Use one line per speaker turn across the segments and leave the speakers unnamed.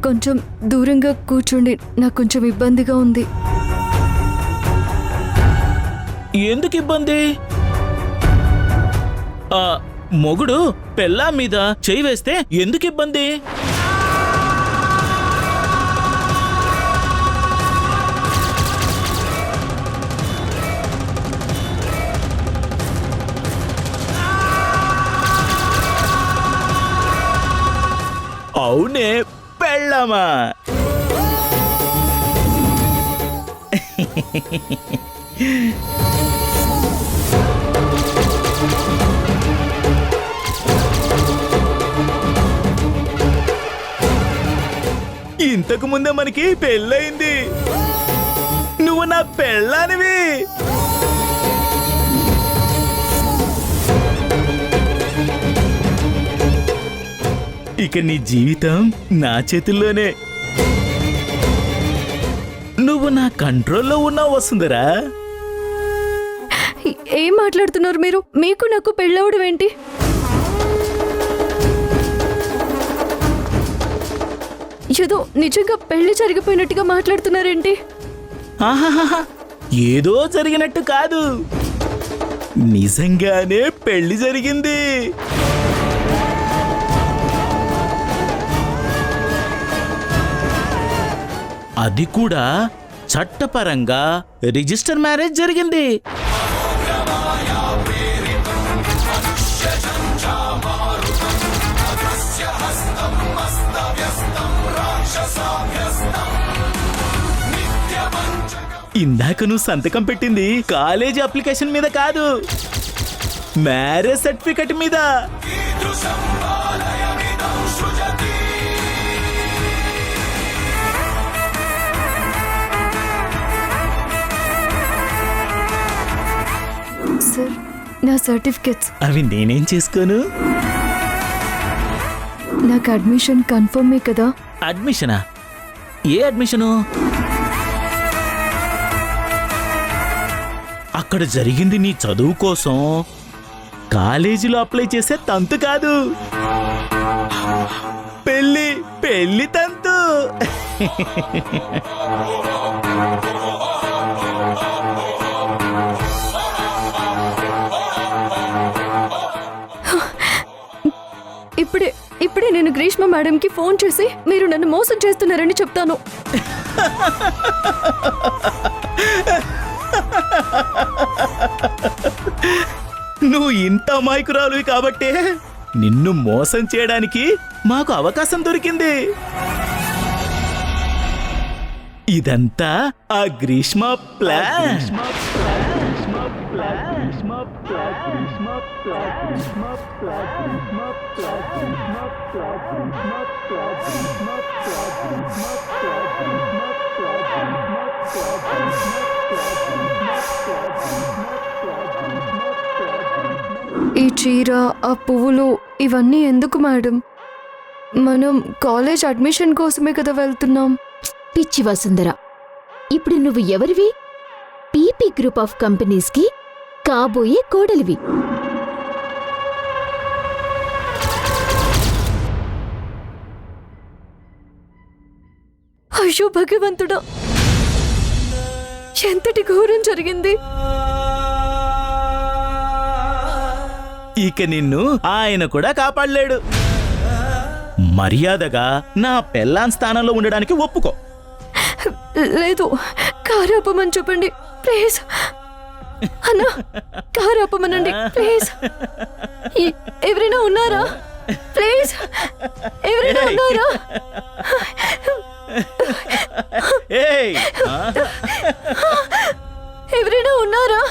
కొంచెం దూరంగా కూర్చోండి, నాకు కొంచెం ఇబ్బందిగా ఉంది.
ఎందుకు ఇబ్బంది? మొగుడు పెళ్ళాం మీద చేయి వేస్తే ఎందుకు ఇబ్బంది? అవునే, పెళ్ళామా? ఇంతకు ముందే మనకి పెళ్ళయింది. నువ్వు నా పెళ్ళానివి. ఇక నీ జీవితం నా చేతుల్లోనే. నువ్వు నా కంట్రోల్లో ఉన్నావు వసుంధరా.
ఏం మాట్లాడుతున్నారు మీరు? మీకు నాకు పెళ్ళవడం ఏంటి? ఏదో నిజంగా పెళ్లి జరిగిపోయినట్టుగా మాట్లాడుతున్నారేంటి?
ఆహాహా, ఏదో జరిగినట్టు కాదు, నిజంగానే పెళ్లి జరిగింది. అది కూడా చట్టపరంగా రిజిస్టర్ మ్యారేజ్ జరిగింది. ఇందాక నువ్వు సంతకం పెట్టింది కాలేజీ అప్లికేషన్ మీద కాదు, మ్యారేజ్ సర్టిఫికెట్ మీద.
సార్, నా సర్టిఫికెట్స్.
అవి నేనేం చేసుకోను?
నాకు అడ్మిషన్ కన్ఫర్మే కదా?
అడ్మిషనా? ఏ అడ్మిషను? అక్కడ జరిగింది నీ చదువు కోసం, కాలేజీలో అప్లై చేసే తంతు కాదు, పెళ్లి పెళ్లి తంతు.
ఇప్పుడే నేను గ్రీష్మ మేడంకి ఫోన్ చేసి మీరు నన్ను మోసం చేస్తున్నారని చెప్తాను.
నువ్వు ఇంత అమాయకురాలువి కాబట్టే నిన్ను మోసం చేయడానికి మాకు అవకాశం దొరికింది. ఇదంతా ఆ గ్రీష్మ ప్లాన్.
ఈ చీర, ఆ పువ్వులు ఇవన్నీ ఎందుకు మేడం? మనం కాలేజ్ అడ్మిషన్ కోసమే కదా వెళ్తున్నాం.
పిచ్చి వసుంధర, ఇప్పుడు నువ్వు ఎవరివి? పీపీ గ్రూప్ ఆఫ్ కంపెనీస్కి కాబోయే కోడలివి.
అయ్యో భగవంతుడా, ఎంతటి ఘోరం జరిగింది.
ఇక నిన్ను ఆయన కూడా కాపాడలేడు. మర్యాదగా నా పెళ్ళాన్ స్థానంలో ఉండడానికి ఒప్పుకో.
లేదు, కారాపమని చెప్పండి ప్లీజ్. అన్నా, కారాపమనండి ప్లీజ్. ఎవరైనా ఉన్నారా? ప్లీజ్, ఎవరైనా ఉన్నారా? ఎవరైనా ఉన్నారా?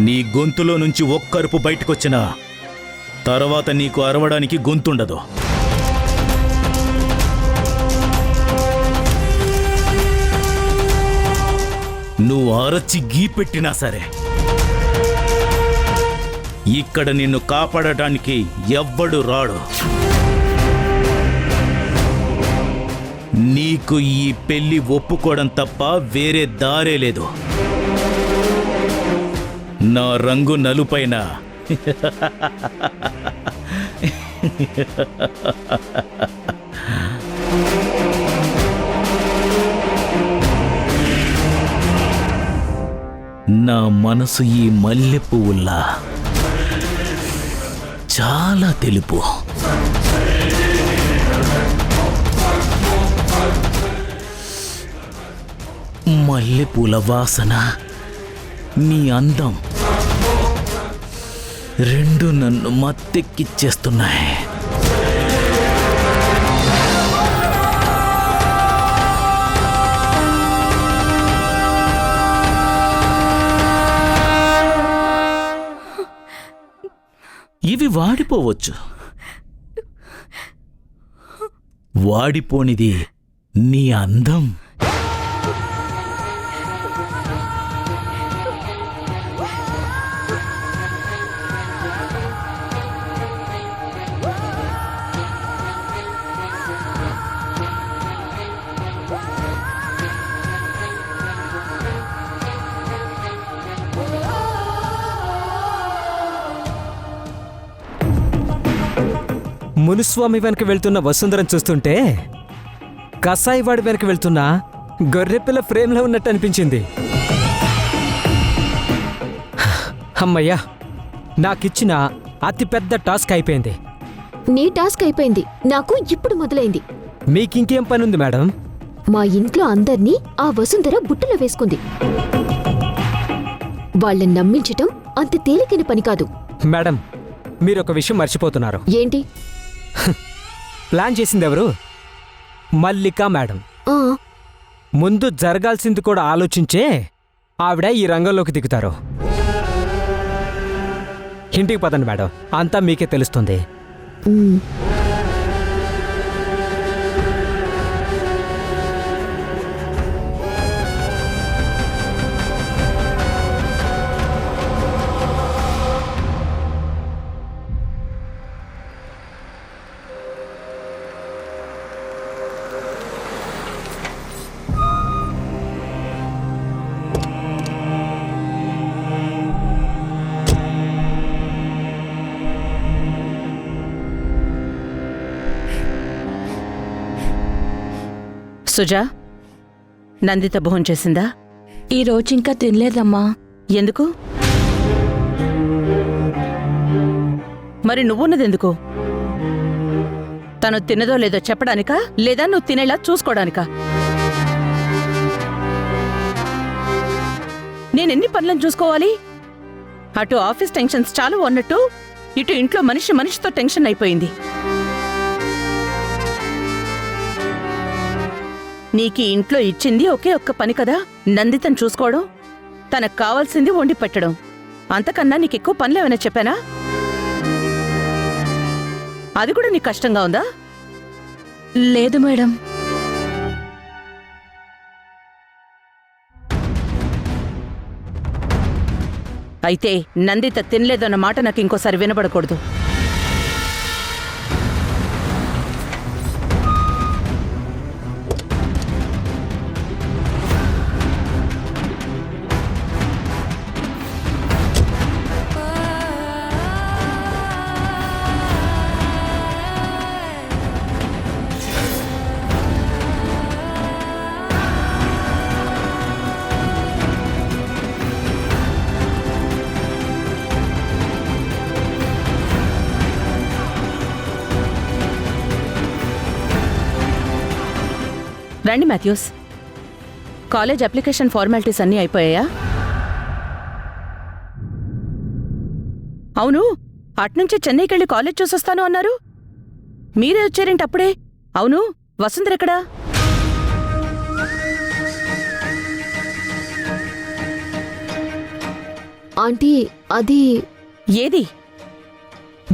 నీ గొంతులో నుంచి ఒక్కరుపు బయటకొచ్చినా తర్వాత నీకు అరవడానికి గొంతుండదు. నువ్వు అరచి గీ పెట్టినా సరే ఇక్కడ నిన్ను కాపాడటానికి ఎవ్వడు రాడు. నీకు ఈ పెళ్లి ఒప్పుకోవడం తప్ప వేరే దారే లేదు. నా రంగు నలుపైన నా మనసు ఈ మల్లె పువ్వుల్లా చాలా తెలుపు. మల్లెపూల వాసన, నీ అందం రెండు నన్ను మత్తెక్కిచ్చేస్తున్నాయి. ఇవి వాడిపోవచ్చు, వాడిపోనిది నీ అందం.
మునుస్వామి వెనక వెళ్తున్న వసుంధరం చూస్తుంటే కసాయివాడి వెనక వెళ్తున్న గొర్రెపిల్ల ఫ్రేమ్లో ఉన్నట్టు అనిపించింది. అమ్మయ్యా, నాకిచ్చిన అతిపెద్ద టాస్క్ అయిపోయింది.
నీ టాస్క్ అయిపోయింది, నాకు ఇప్పుడు మొదలైంది.
మీకింకేం పని ఉంది మేడం?
మా ఇంట్లో అందర్నీ ఆ వసుంధర బుట్టలో వేసుకుంది. వాళ్ళని నమ్మించటం అంత తేలికైన పని కాదు.
మేడం, మీరొక విషయం మర్చిపోతున్నారు.
ఏంటి?
ప్లాన్ చేసింది ఎవరు? మల్లికా మేడం.
ఆ,
ముందు జరగాల్సింది కూడా ఆలోచించే ఆవిడ ఈ రంగంలోకి దిగుతారు. ఇంటికి పదండి మేడం, అంతా మీకే తెలుస్తుంది.
ఉమ్.
సుజా, నందిత భోంచేసిందా?
ఈరోజింకా తినలేదమ్మా.
ఎందుకు? మరి నువ్వున్నదెందుకు? తను తినదో లేదో చెప్పడానికా, లేదా నువ్వు తినేలా చూసుకోవడానికా? నేనెన్ని పనులను చూసుకోవాలి? అటు ఆఫీస్ టెన్షన్స్ చాలు అన్నట్టు ఇటు ఇంట్లో మనిషితో టెన్షన్ అయిపోయింది. నీకీ ఇంట్లో ఇచ్చింది ఒకే ఒక్క పని కదా, నందితను చూసుకోవడం, తనకు కావాల్సింది వండి పెట్టడం. అంతకన్నా నీకెక్కువ పనులేమైనా చెప్పానా? అది కూడా నీకు కష్టంగా ఉందా?
లేదు మేడం.
అయితే నందిత తినలేదన్న మాట నాకు ఇంకోసారి వినబడకూడదు. రండి మాథ్యూస్, కాలేజ్ అప్లికేషన్ ఫార్మాలిటీస్ అన్నీ అయిపోయాయా? అవును, అట్నుంచి చెన్నైకెళ్ళి కాలేజ్ చూసొస్తాను అన్నారు. మీరే వచ్చారేంటి అప్పుడే? అవును, వసుంధరెక్కడా?
ఆంటీ, అది
ఏది?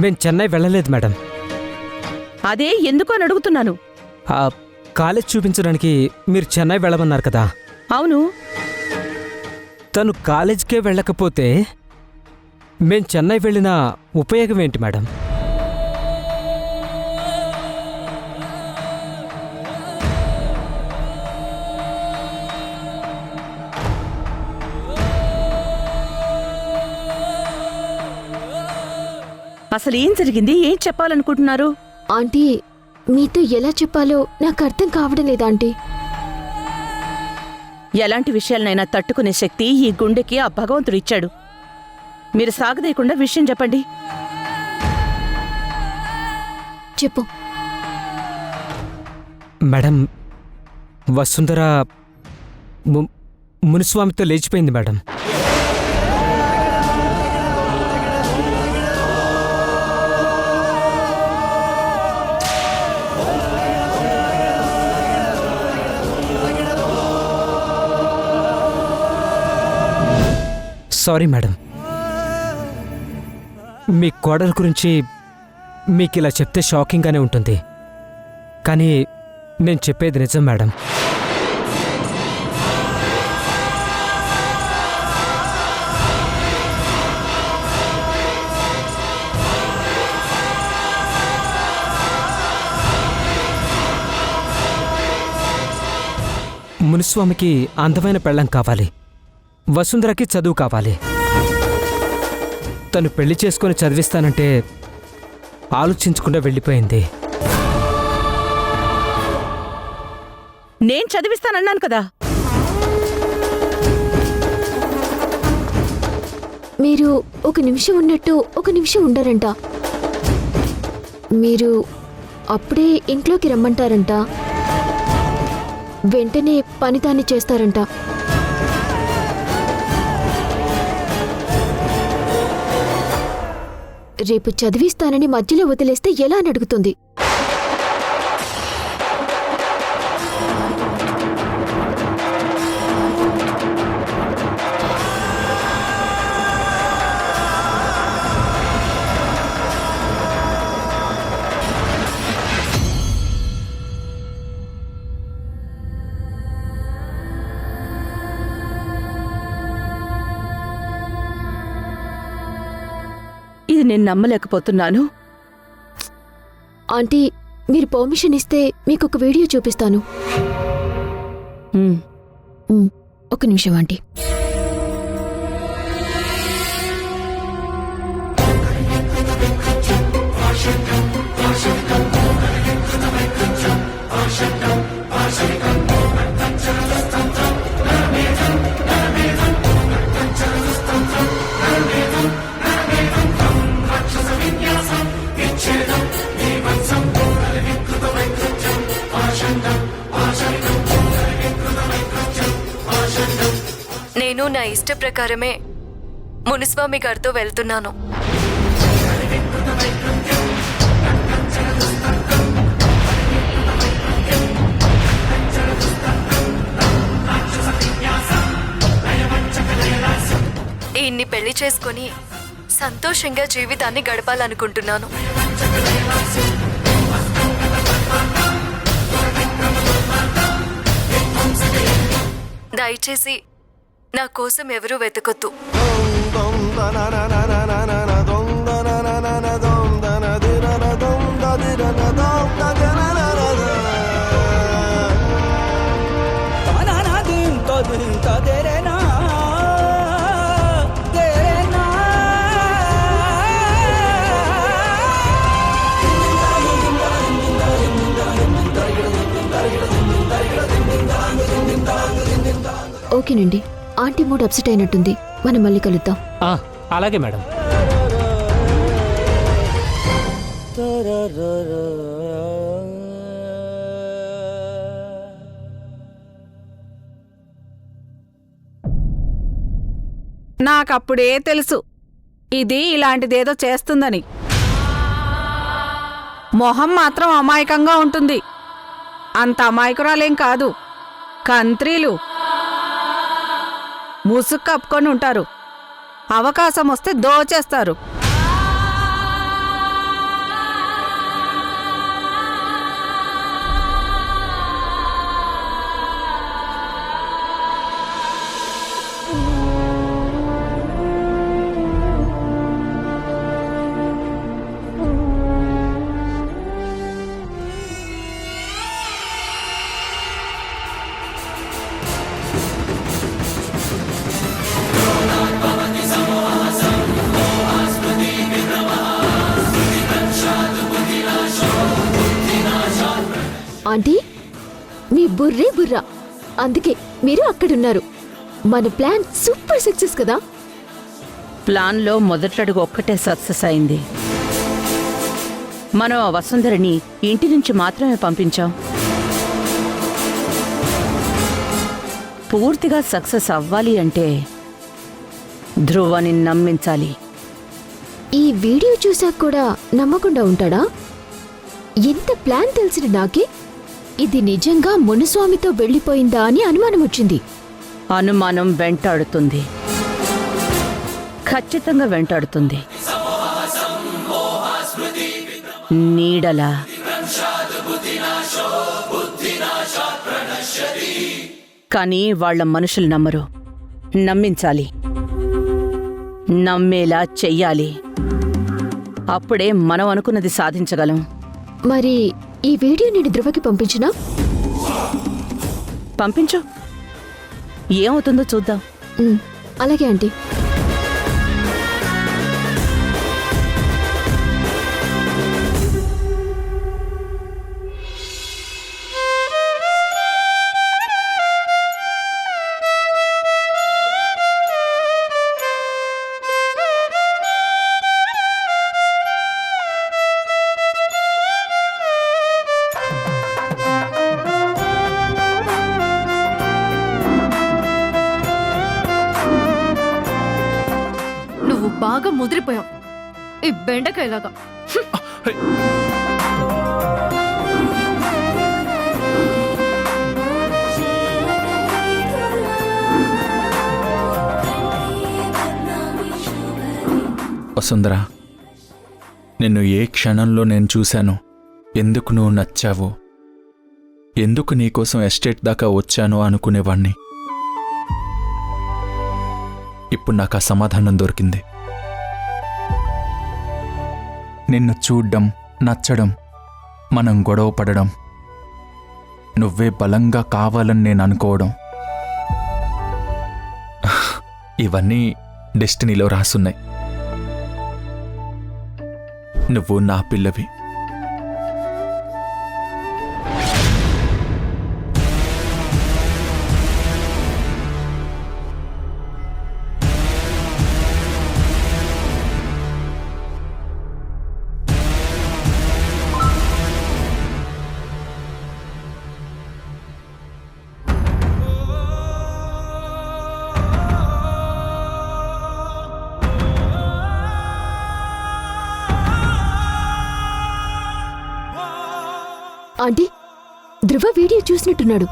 మేం చెన్నై వెళ్ళలేదు మేడం.
అదే ఎందుకు అని అడుగుతున్నాను.
ఆ కాలేజ్ చూపించడానికి మీరు చెన్నై వెళ్ళమన్నారు కదా.
అవును,
తను కాలేజ్కే వెళ్ళకపోతే మేం చెన్నై వెళ్ళిన ఉపయోగం ఏంటి మేడం?
అసలు ఏం జరిగింది? ఏం చెప్పాలనుకుంటున్నారు?
ఆంటీ, మీతో ఎలా చెప్పాలో నాకు అర్థం కావడం లేదా ఆంటీ.
ఎలాంటి విషయాలనైనా తట్టుకునే శక్తి ఈ గుండెకి ఆ భగవంతుడు ఇచ్చాడు. మీరు సాగదీయకుండా విషయం చెప్పండి.
చెప్పు.
మేడం, వసుంధర మునిస్వామితో లేచిపోయింది మేడం. సారీ మేడం, మీ కోడల గురించి మీకు ఇలా చెప్తే షాకింగ్గానే ఉంటుంది, కానీ నేను చెప్పేది నిజం మేడం. మునిస్వామికి అందమైన పెళ్ళం కావాలి, వసుంధరకి చదువు కావాలి. తను పెళ్లి చేసుకొని చదివిస్తానంటే ఆలోచించకుండా వెళ్ళిపోయింది.
నేను చదివిస్తానన్నాను కదా.
మీరు ఒక నిమిషం ఉన్నట్టు ఒక నిమిషం ఉండరంట. మీరు అప్పుడే ఇంట్లోకి రమ్మంటారంట, వెంటనే పనిదాన్ని చేస్తారంట. రేపు చదివిస్తానని మధ్యలో వదిలేస్తే ఎలా అని అడుగుతుంది.
ఇది నేను నమ్మలేకపోతున్నాను.
ఆంటీ, మీరు పర్మిషన్ ఇస్తే మీకు ఒక వీడియో చూపిస్తాను. ఒక నిమిషం ఆంటీ.
నేను నా ఇష్ట ప్రకారమే మునిస్వామి గారితో వెళ్తున్నాను. ఈయన్ని పెళ్లి చేసుకుని సంతోషంగా జీవితాన్ని గడపాలనుకుంటున్నాను. దయచేసి నా కోసం ఎవరూ వెతకొద్దు.
ఓకేనండి, ఆంటీ మూడ్ అప్సెట్ అయినట్టుంది. మనం మళ్ళీ కలుద్దాం.
అలాగే మేడం.
నాకప్పుడే తెలుసు ఇది ఇలాంటిదేదో చేస్తుందని. మొహం మాత్రం అమాయకంగా ఉంటుంది. అంత అమాయకురాలేం కాదు. కంత్రీలు ముసుగు కప్పుకొని ఉంటారు. అవకాశం వస్తే దోచేస్తారు.
ఆంటీ మీ బుర్రే బుర్రా, అందుకే మీరు అక్కడున్నారు. మన ప్లాన్ సూపర్ సక్సెస్ కదా.
ప్లాన్లో మొదటడుగు ఒక్కటే సక్సెస్ అయింది. మనం ఆ వసుంధరని ఇంటి నుంచి మాత్రమే పంపించాం. పూర్తిగా సక్సెస్ అవ్వాలి అంటే ధ్రువని నమ్మించాలి.
ఈ వీడియో చూసాక కూడా నమ్మకుండా ఉంటాడా? ఎంత ప్లాన్ తెలిసిన నాకే ఇది నిజంగా మునుస్వామితో వెళ్ళిపోయిందా అని అనుమానం వచ్చింది.
అనుమానం వెంటాడుతుంది, ఖచ్చితంగా వెంటాడుతుంది. నీడలా. కానీ వాళ్ళ మనుషులు నమ్మరు. నమ్మించాలి, నమ్మేలా చెయ్యాలి. అప్పుడే మనం అనుకున్నది సాధించగలం.
మరి ఈ వీడియో నేను ధ్రువకి పంపించినా?
పంపించు, ఏమవుతుందో చూద్దాం.
అలాగే ఆంటీ.
నువ్వు బాగా ముదిరిపోయావు ఈ బెండకాయలాగా.
వసుంధర, నిన్ను ఏ క్షణంలో నేను చూశాను, ఎందుకు నువ్వు నచ్చావు, ఎందుకు నీకోసం ఎస్టేట్ దాకా వచ్చాను అనుకునేవాణ్ణి. ఇప్పుడు నాకు ఆ సమాధానం దొరికింది. నిన్ను చూడ్డం, నచ్చడం, మనం గొడవ పడడం, నువ్వే బలంగా కావాలని నేను అనుకోవడం, ఇవన్నీ డెస్టినీలో రాసున్నాయి. నువ్వు నా పిల్లవి.
ఆంటీ, ధ్రువ వీడియో చూసినట్టున్నాడు.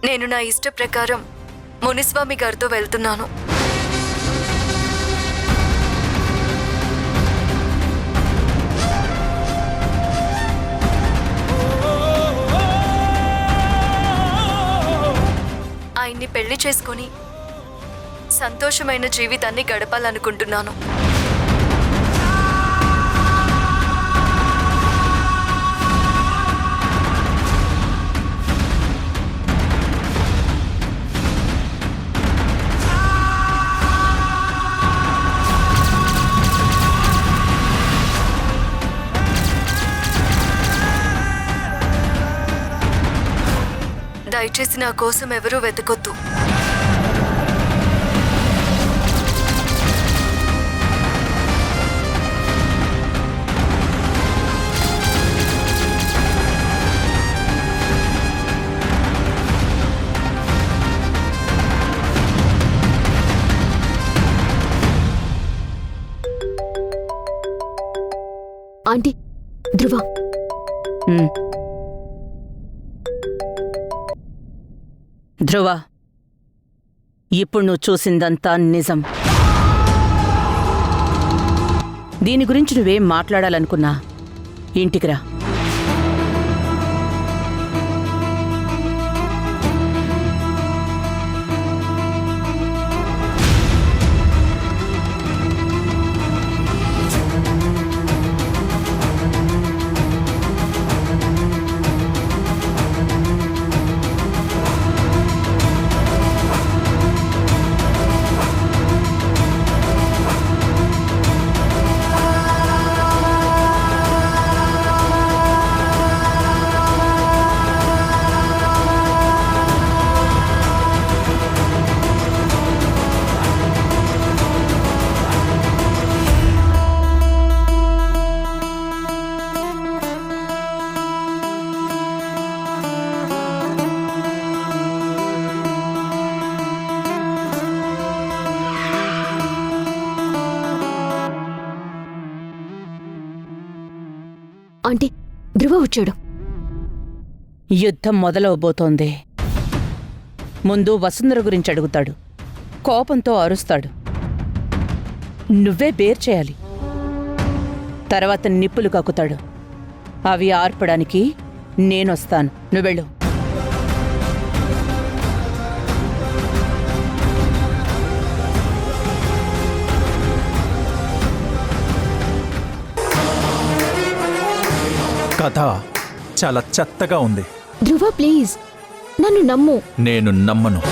నేను నా ఇష్ట ప్రకారం మునిస్వామి గారితో వెళ్తున్నాను. ఆయన్ని పెళ్లి చేసుకొని సంతోషమైన జీవితాన్ని గడపాలనుకుంటున్నాను. దయచేసి నా కోసం ఎవరూ వెతకొద్దు.
ఆంటీ, ధ్రువ.
ధ్రువ, ఇప్పుడు నువ్వు చూసిందంతా నిజం. దీని గురించి నువ్వేం మాట్లాడాలనుకున్నా ఇంటికి రా.
ఆంటీ ధ్రువ వచ్చాడు.
యుద్ధం మొదలవబోతోంది. ముందు వసుంధర గురించి అడుగుతాడు, కోపంతో అరుస్తాడు. నువ్వే బేర్ చేయాలి. తర్వాత నిప్పులు కక్కుతాడు. అవి ఆర్పడానికి నేనొస్తాను. నువ్వెళ్ళు.
కథ చాలా చెత్తగా ఉంది.
ధ్రువ ప్లీజ్ నన్ను నమ్ము.
నేను నమ్మను.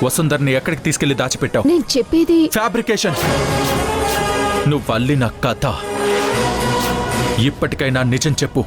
వసుంధర్ని ఎక్కడికి తీసుకెళ్లి దాచిపెట్టావు?
నేను చెప్పేది
ఫ్యాబ్రికేషన్. నువ్వు అల్లిన కథ. ఇప్పటికైనా నిజం చెప్పు.